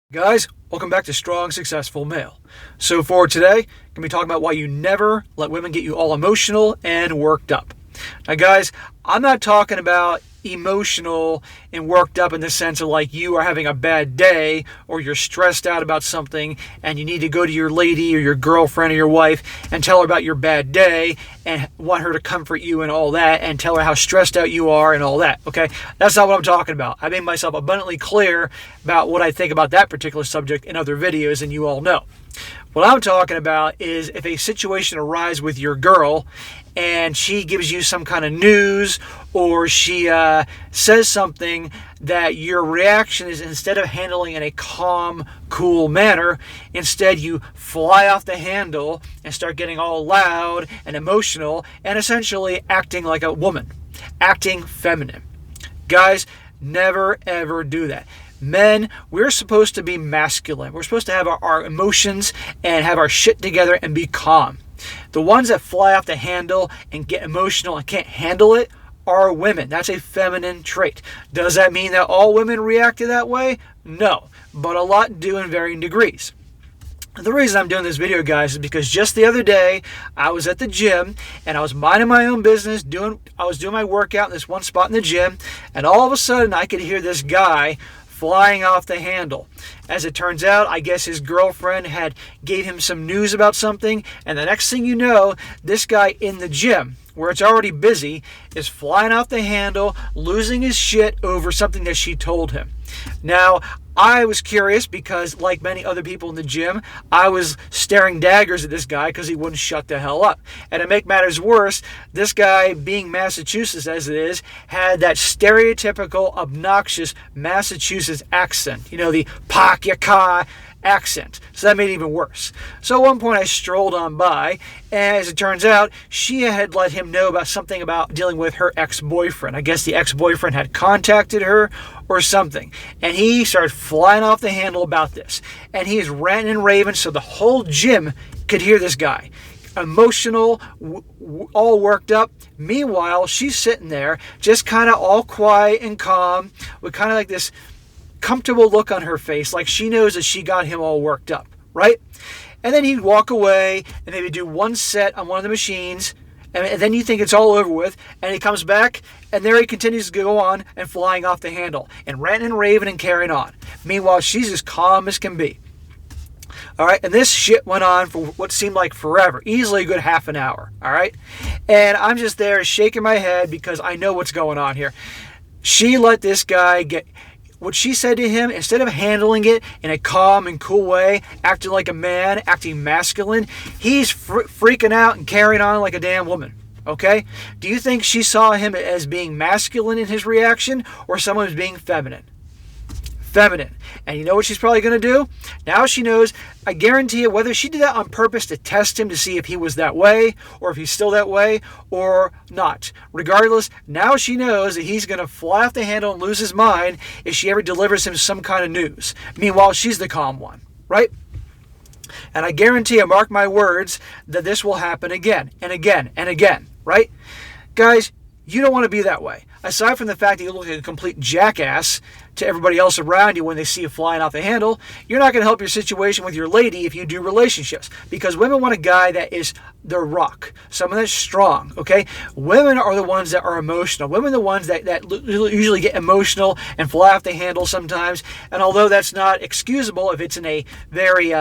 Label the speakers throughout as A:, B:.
A: Guys, welcome back to Strong Successful Male. So for today, I'm going to be talking about why you never let women get you all emotional and worked up. Now guys, I'm not talking about emotional and worked up in the sense of like you are having a bad day or you're stressed out about something and you need to go to your lady or your girlfriend or your wife and tell her about your bad day and want her to comfort you and all that and tell her how stressed out you are and all that, okay? That's not what I'm talking about. I made myself abundantly clear about what I think about that particular subject in other videos, and you all know. What I'm talking about is if a situation arises with your girl and she gives you some kind of news or she says something that your reaction is, instead of handling in a calm, cool manner, instead you fly off the handle and start getting all loud and emotional and essentially acting like a woman, acting feminine. Guys, never ever do that. Men, we're supposed to be masculine. We're supposed to have our emotions and have our shit together and be calm. The ones that fly off the handle and get emotional and can't handle it are women. That's a feminine trait. Does that mean that all women react that way? No, but a lot do in varying degrees. The reason I'm doing this video, guys, is because just the other day I was at the gym and I was minding my own business, I was doing my workout in this one spot in the gym, and all of a sudden I could hear this guy flying off the handle. As it turns out, I guess his girlfriend had gave him some news about something, and the next thing you know, this guy in the gym, where it's already busy, is flying off the handle, losing his shit over something that she told him. Now, I was curious because, like many other people in the gym, I was staring daggers at this guy because he wouldn't shut the hell up. And to make matters worse, this guy, being Massachusetts as it is, had that stereotypical, obnoxious Massachusetts accent. You know, the pak ya ka accent. So that made it even worse. So at one point I strolled on by, and as it turns out, she had let him know about something about dealing with her ex-boyfriend. I guess the ex-boyfriend had contacted her or something. And he started flying off the handle about this. And he is ranting and raving so the whole gym could hear this guy. Emotional, all worked up. Meanwhile, she's sitting there just kind of all quiet and calm with kind of like this comfortable look on her face, like she knows that she got him all worked up, right? And then he'd walk away and maybe do one set on one of the machines, and then you think it's all over with, and he comes back, and there he continues to go on and flying off the handle and ranting and raving and carrying on. Meanwhile, she's as calm as can be. All right, and this shit went on for what seemed like forever, easily a good half an hour, all right? And I'm just there shaking my head because I know what's going on here. She let this guy get what she said to him. Instead of handling it in a calm and cool way, acting like a man, acting masculine, he's freaking out and carrying on like a damn woman. Okay? Do you think she saw him as being masculine in his reaction or someone who's being feminine? Feminine. And you know what she's probably going to do? Now she knows, I guarantee you, whether she did that on purpose to test him to see if he was that way or if he's still that way or not. Regardless, now she knows that he's going to fly off the handle and lose his mind if she ever delivers him some kind of news. Meanwhile, she's the calm one, right? And I guarantee, I mark my words, that this will happen again and again and again, right? Guys, you don't want to be that way. Aside from the fact that you look like a complete jackass to everybody else around you when they see you flying off the handle, you're not going to help your situation with your lady if you do relationships. Because women want a guy that is their rock, someone that's strong, okay? Women are the ones that are emotional. Women are the ones that usually get emotional and fly off the handle sometimes. And although that's not excusable if it's in a very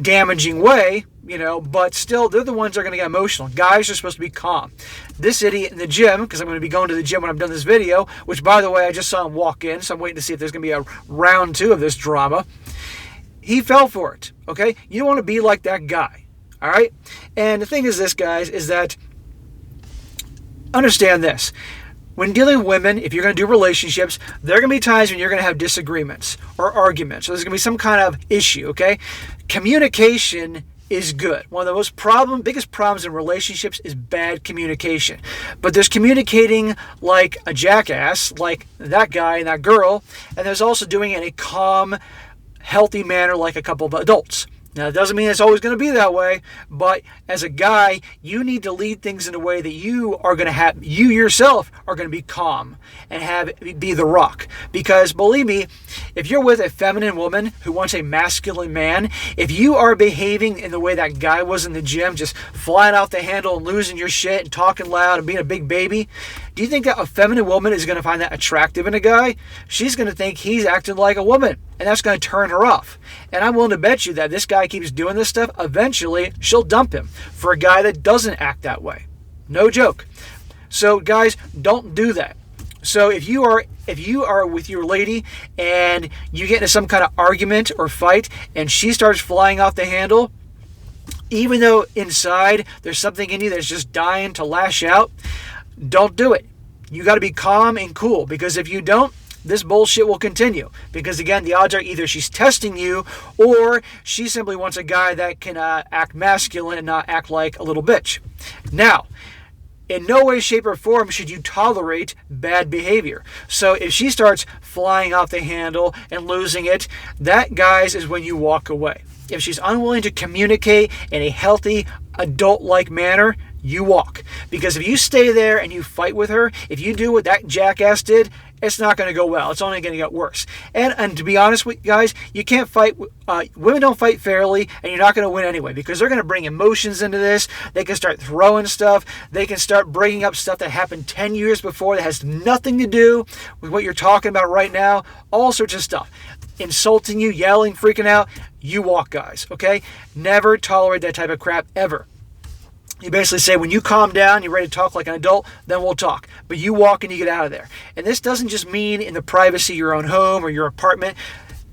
A: damaging way, you know, but still, they're the ones that are going to get emotional. Guys are supposed to be calm. This idiot in the gym, because I'm going to be going to the gym when I'm done this video, which, by the way, I just saw him walk in, so I'm waiting to see if there's going to be a round 2 of this drama. He fell for it, okay? You don't want to be like that guy, all right? And the thing is this, guys, is that understand this. When dealing with women, if you're going to do relationships, there are going to be times when you're going to have disagreements or arguments. So there's going to be some kind of issue, okay? Communication is good. One of the biggest problems in relationships is bad communication. But there's communicating like a jackass, like that guy and that girl, and there's also doing it in a calm, healthy manner like a couple of adults. Now, it doesn't mean it's always going to be that way, but as a guy, you need to lead things in a way that you yourself are going to be calm and be the rock. Because believe me, if you're with a feminine woman who wants a masculine man, if you are behaving in the way that guy was in the gym, just flying off the handle and losing your shit and talking loud and being a big baby, do you think that a feminine woman is going to find that attractive in a guy? She's going to think he's acting like a woman, and that's going to turn her off. And I'm willing to bet you that this guy keeps doing this stuff, eventually she'll dump him for a guy that doesn't act that way. No joke. So guys, don't do that. So if you are with your lady and you get into some kind of argument or fight and she starts flying off the handle, even though inside there's something in you that's just dying to lash out, don't do it. You got to be calm and cool, because if you don't, this bullshit will continue. Because again, the odds are either she's testing you or she simply wants a guy that can act masculine and not act like a little bitch. Now, in no way, shape, or form should you tolerate bad behavior. So if she starts flying off the handle and losing it, that, guys, is when you walk away. If she's unwilling to communicate in a healthy, adult-like manner, you walk. Because if you stay there and you fight with her, if you do what that jackass did, it's not going to go well. It's only going to get worse. And to be honest with you guys, you can't fight. Women don't fight fairly, and you're not going to win anyway, because they're going to bring emotions into this. They can start throwing stuff. They can start bringing up stuff that happened 10 years before that has nothing to do with what you're talking about right now. All sorts of stuff. Insulting you, yelling, freaking out. You walk, guys, okay? Never tolerate that type of crap, ever. You basically say, when you calm down, you're ready to talk like an adult, then we'll talk. But you walk and you get out of there. And this doesn't just mean in the privacy of your own home or your apartment.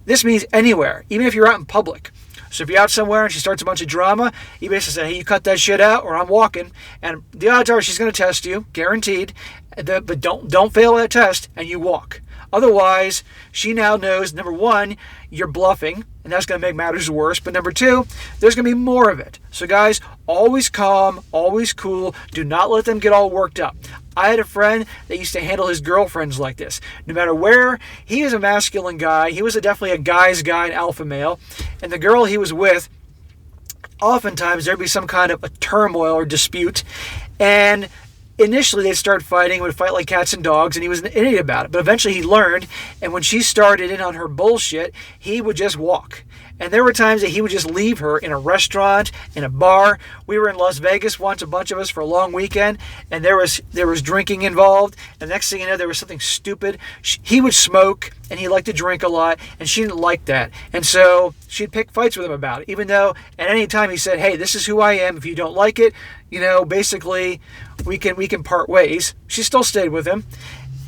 A: This means anywhere, even if you're out in public. So if you're out somewhere and she starts a bunch of drama, you basically say, hey, you cut that shit out or I'm walking. And the odds are she's going to test you, guaranteed. But don't fail that test, and you walk. Otherwise, she now knows, number one, you're bluffing, and that's going to make matters worse. But number two, there's going to be more of it. So guys, always calm, always cool. Do not let them get all worked up. I had a friend that used to handle his girlfriends like this. No matter where, he is a masculine guy. He was definitely a guy's guy, an alpha male. And the girl he was with, oftentimes there'd be some kind of a turmoil or dispute. And initially, they'd start fighting, would fight like cats and dogs, and he was an idiot about it. But eventually he learned, and when she started in on her bullshit, he would just walk. And there were times that he would just leave her in a restaurant, in a bar. We were in Las Vegas once, a bunch of us, for a long weekend, and there was drinking involved. And next thing you know, there was something stupid. He would smoke, and he liked to drink a lot, and she didn't like that. And so she'd pick fights with him about it, even though at any time he said, hey, this is who I am. If you don't like it, basically we can part ways. She still stayed with him,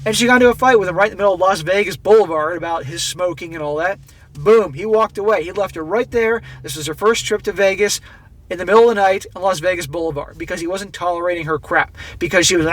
A: and she got into a fight with him right in the middle of Las Vegas Boulevard about his smoking and all that. Boom, he walked away. He left her right there. This was her first trip to Vegas in the middle of the night on Las Vegas Boulevard, because he wasn't tolerating her crap, because she was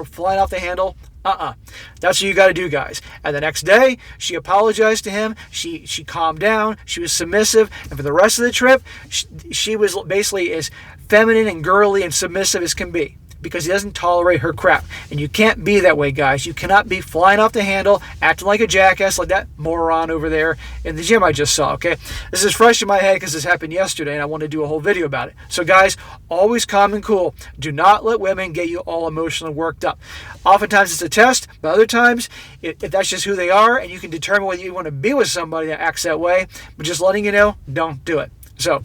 A: flying off the handle. That's what you got to do, guys. And the next day, she apologized to him. She calmed down. She was submissive. And for the rest of the trip, she was basically as feminine and girly and submissive as can be, because he doesn't tolerate her crap. And you can't be that way, guys. You cannot be flying off the handle, acting like a jackass like that moron over there in the gym I just saw, okay? This is fresh in my head because this happened yesterday, and I want to do a whole video about it. So, guys, always calm and cool. Do not let women get you all emotional and worked up. Oftentimes it's a test, but other times, if that's just who they are, and you can determine whether you want to be with somebody that acts that way, but just letting you know, don't do it. So,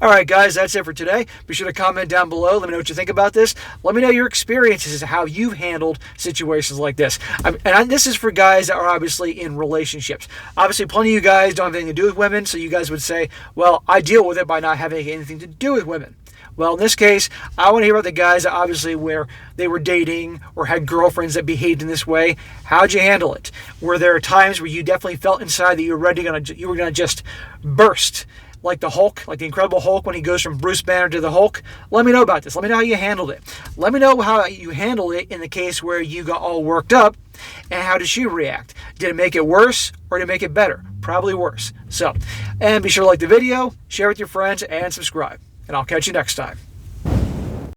A: all right, guys, that's it for today. Be sure to comment down below. Let me know what you think about this. Let me know your experiences, how you've handled situations like this. This is for guys that are obviously in relationships. Obviously, plenty of you guys don't have anything to do with women, so you guys would say, well, I deal with it by not having anything to do with women. Well, in this case, I want to hear about the guys that obviously where they were dating or had girlfriends that behaved in this way. How'd you handle it? Were there times where you definitely felt inside that you were going to just burst? Like the Hulk, like the Incredible Hulk when he goes from Bruce Banner to the Hulk? Let me know about this. Let me know how you handled it. Let me know how you handled it in the case where you got all worked up, and how did she react? Did it make it worse or did it make it better? Probably worse. So, and be sure to like the video, share with your friends, and subscribe. And I'll catch you next time.